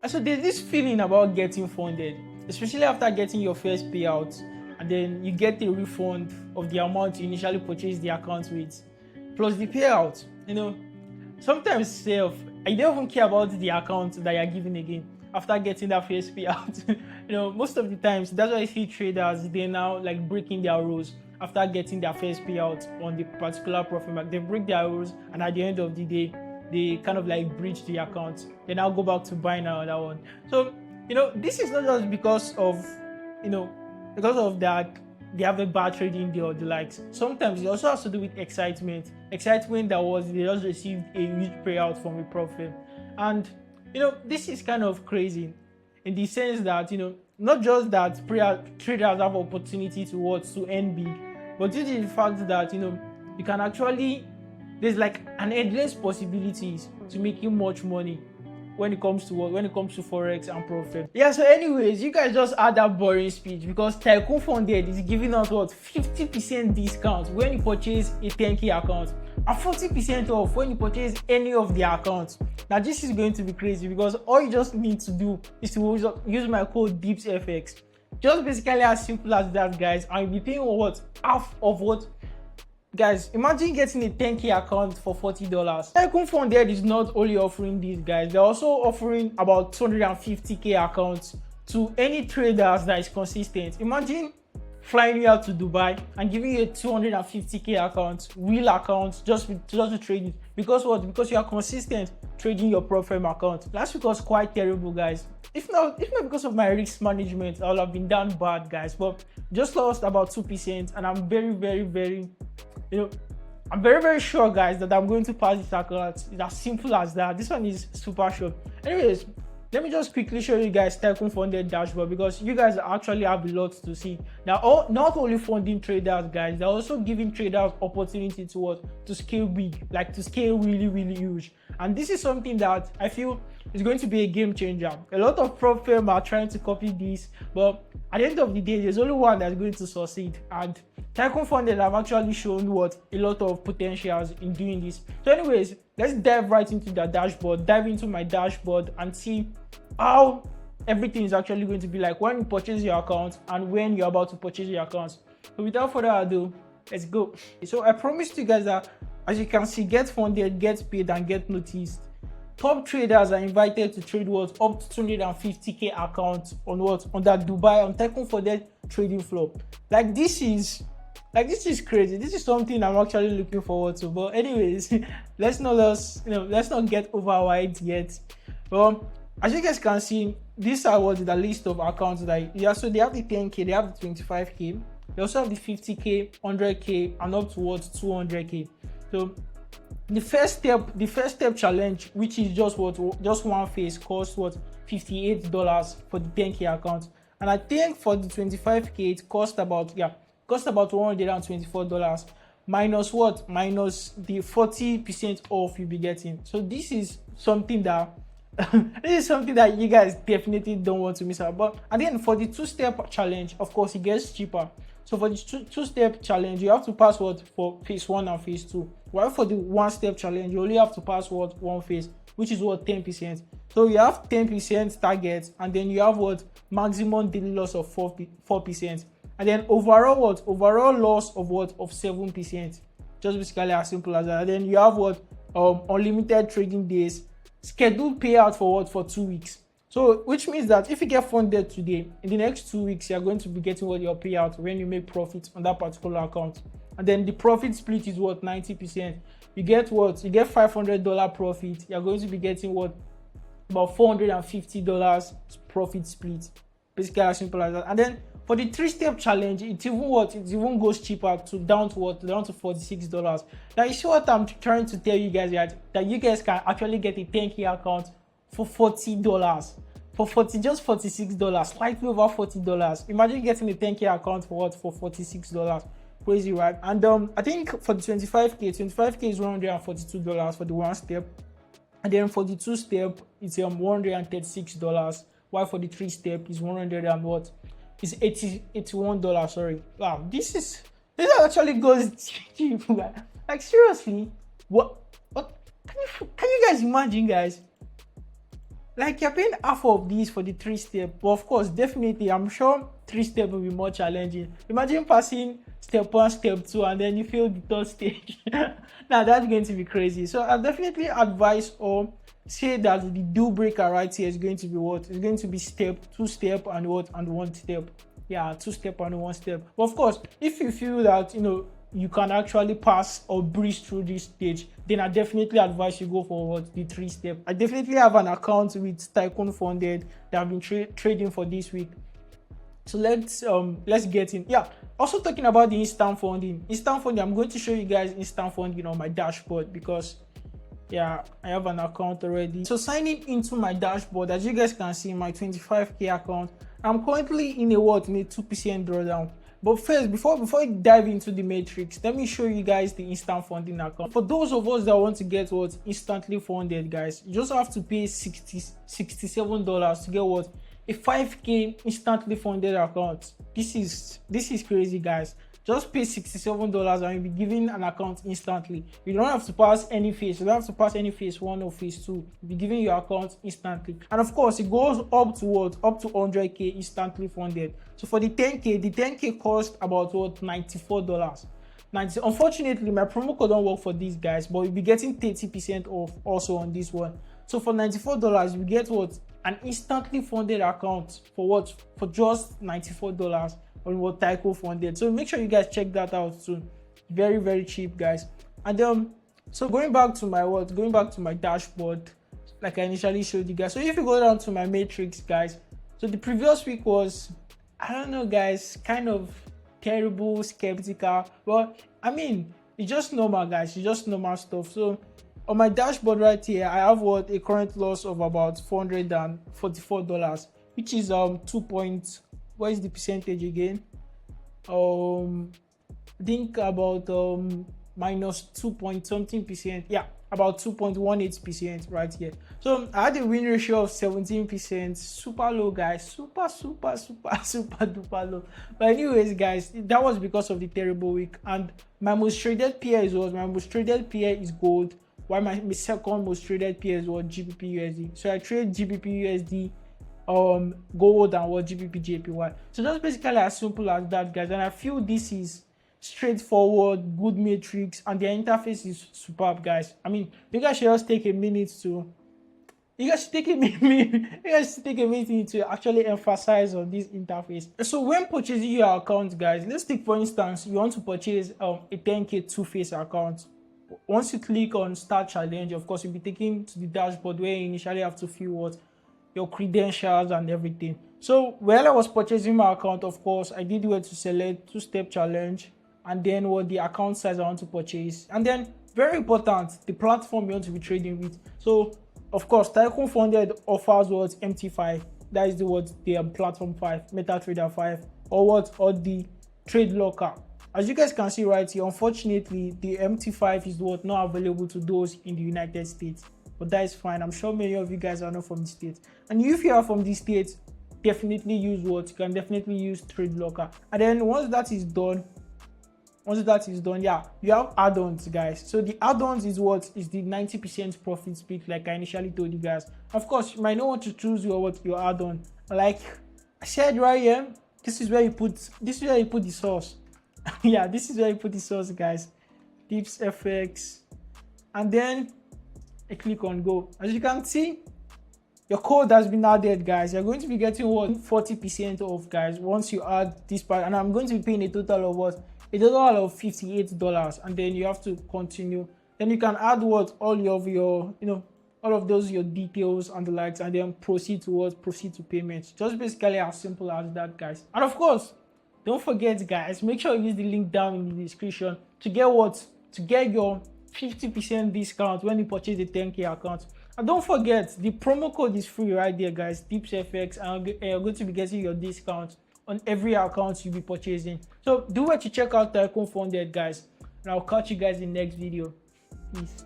And so there's this feeling about getting funded, especially after getting your first payout, and then you get a refund of the amount you initially purchased the account with, plus the payout. Sometimes I don't even care about the account that you're giving again after getting that first payout. Most of the times that's why I see traders, they now like breaking their rules after getting their first payout on the particular profit mark. They break their rules, and at the end of the day, they kind of like breach the account. They now go back to buying another one. So, this is not just because of that they have a bad trading day or the likes. Sometimes it also has to do with excitement. Excitement that was they just received a huge payout from a profit. And this is kind of crazy in the sense that not just that traders have opportunity to earn big, but due to the fact that you can actually, there's like an endless possibilities to making much money when it comes to forex and profit. Yeah, so anyways, you guys just had that boring speech because Tycoon Funded is giving us 50% discount when you purchase a 10k account and 40% off when you purchase any of their accounts. Now this is going to be crazy because all you just need to do is to use my code DIPSFX. Just basically as simple as that, guys, and you'll be paying half of what. Guys, imagine getting a 10k account for $40. Tycoon Funded is not only offering these, guys, they're also offering about 250k accounts to any traders that is consistent. Imagine flying you out to Dubai and giving you a 250k account, real account, just to trade it. Because what? Because you are consistent trading your profile account. Last week was quite terrible, guys. If not because of my risk management, I would have been down bad, guys. But just lost about 2%, and I'm very, very, very, I'm very, very sure, guys, that I'm going to pass this account. It's as simple as that. This one is super sure. Anyways, let me just quickly show you guys Tycoon Funded dashboard because you guys actually have a lot to see. Now, not only funding traders, guys, they're also giving traders opportunity to scale big, like to scale really, really huge. And this is something that I feel is going to be a game changer. A lot of prop firms are trying to copy this, but at the end of the day, there's only one that's going to succeed. And Tycoon Funded have actually shown a lot of potentials in doing this. So anyways, let's dive right into the dashboard, dive into my dashboard and see how everything is actually going to be like when you purchase your account and when you're about to purchase your account. So without further ado, let's go. So I promised you guys that, as you can see, get funded, get paid, and get noticed. Top traders are invited to trade up to 250k accounts on that Dubai on Tycoon Funded trading floor. This is crazy. This is something I'm actually looking forward to. But anyways, let's not get overwhelmed yet. Well, as you guys can see, these are the list of accounts that so they have the 10k, they have the 25k, they also have the 50k, 100k, and up towards 200k. So the first step challenge, which is just one phase, costs $58 for the 10k account, and I think for the 25k it cost about $124 minus the 40% off you'll be getting. So this is something that you guys definitely don't want to miss out. But again, for the two-step challenge, of course, it gets cheaper. So for the two-step challenge, you have to pass for phase 1 and phase 2. While for the one-step challenge, you only have to pass one phase, which is 10%. So you have 10% target, and then you have maximum daily loss of 4%, and then overall loss of 7%. Just basically as simple as that. And then you have unlimited trading days, scheduled payout for 2 weeks. So which means that if you get funded today, in the next 2 weeks, you're going to be getting your payout when you make profit on that particular account. And then the profit split is 90%. You get $500 profit. You're going to be getting about $450 profit split. Basically as simple as that. And then for the 3-step challenge, it even goes cheaper down to $46. Now you see what I'm trying to tell you guys, that you guys can actually get a 10k account for $40, just $46, slightly over $40. Imagine getting a 10k account for $46. Crazy, right? And I think for the 25k is $142 for the 1 step, and then for the 2 step it's $136, while for the 3 step is $81. Sorry. Wow, this actually goes cheap. Like seriously, what can you guys imagine, guys? like you're paying half of these for the 3-step, but of course, definitely, I'm sure 3-step will be more challenging. Imagine passing step 1, step 2, and then you fail the 3rd stage. Now that's going to be crazy. So I definitely advise or say that the deal breaker right here is going to be what? It's going to be step, 2-step, and what? And 1-step. Yeah, 2-step and 1-step. But of course, if you feel that you can actually pass or breeze through this stage, then I definitely advise you go for what? The 3-step. I definitely have an account with Tycoon Funded that I've been trading for this week. So let's get in. Yeah. Also talking about the instant funding. I'm going to show you guys instant funding on my dashboard because yeah, I have an account already. So signing into my dashboard, as you guys can see, my 25k account, I'm currently in a 2% drawdown. But first, before I dive into the matrix, let me show you guys the instant funding account. For those of us that want to get what? Instantly funded, guys, you just have to pay $67 to get what? A 5k instantly funded account. This is crazy, guys. Just pay $67 and you'll be given an account instantly. You don't have to pass any phase. You don't have to pass any phase 1 or phase 2. You'll be giving your account instantly. And of course, it goes up to what? Up to 100k instantly funded. So for the 10k cost about what? $94. Unfortunately, my promo code don't work for these guys, but you'll be getting 30% off also on this one. So for $94, you get what? An instantly funded account for what? For just $94 on what Tycoon Funded. So make sure you guys check that out too. Very, very cheap, guys. And so going back to my dashboard, like I initially showed you guys. So if you go down to my matrix, guys, so the previous week was, I don't know, guys, kind of terrible, skeptical. But I mean, it's just normal, guys. It's just normal stuff. So on my dashboard right here, I have what? A current loss of about $444, which is 2. What is the percentage again? Think about minus 2 point something percent. Yeah, about 2.18% right here. So I had a win ratio of 17%. Super low, guys. Super duper low. But anyways, guys, that was because of the terrible week. And my most traded pair is gold, while my second most traded pair is what? GBP USD. So I trade GBP USD, gold, and what? GBP JPY. So that's basically as simple as that, guys. And I feel this is straightforward, good matrix, and the interface is superb, guys. I mean, you guys should just take a minute to actually emphasize on this interface. So when purchasing your account, guys, let's take for instance you want to purchase a 10k 2-phase account. Once you click on start challenge, of course you'll be taken to the dashboard where you initially have to fill what? Your credentials and everything. So while I was purchasing my account, of course I did where to select 2-step challenge, and then what? The account size I want to purchase, and then very important, the platform you want to be trading with. So of course Tycoon Funded offers what? MT5, that is the platform 5, MetaTrader 5, or the Trade Locker. As you guys can see right here, unfortunately the MT5 is not available to those in the United States, but that is fine. I'm sure many of you guys are not from the States, and if you are from the States, definitely use you can definitely use Trade Locker. And then once that is done, yeah, you have add-ons, guys. So the add-ons is the 90% profit split, like I initially told you guys. Of course, you might not want to choose your add-on. Like I said right here, this is where you put the source. Yeah, this is where you put the source, guys. Dips FX, and then I click on go. As you can see, your code has been added, guys. You're going to be getting 40% off, guys, once you add this part, and I'm going to be paying a total of a total of $58, and then you have to continue. Then you can add all of your all of those your details and the likes, and then proceed to payment. Just basically as simple as that, guys. And of course, don't forget, guys, make sure you use the link down in the description to get your 50% discount when you purchase the 10k account. And don't forget, the promo code is free right there, guys. DipsFX, and you're going to be getting your discount on every account you'll be purchasing. So do what to check out Tycoon Funded, guys, and I'll catch you guys in the next video. Peace.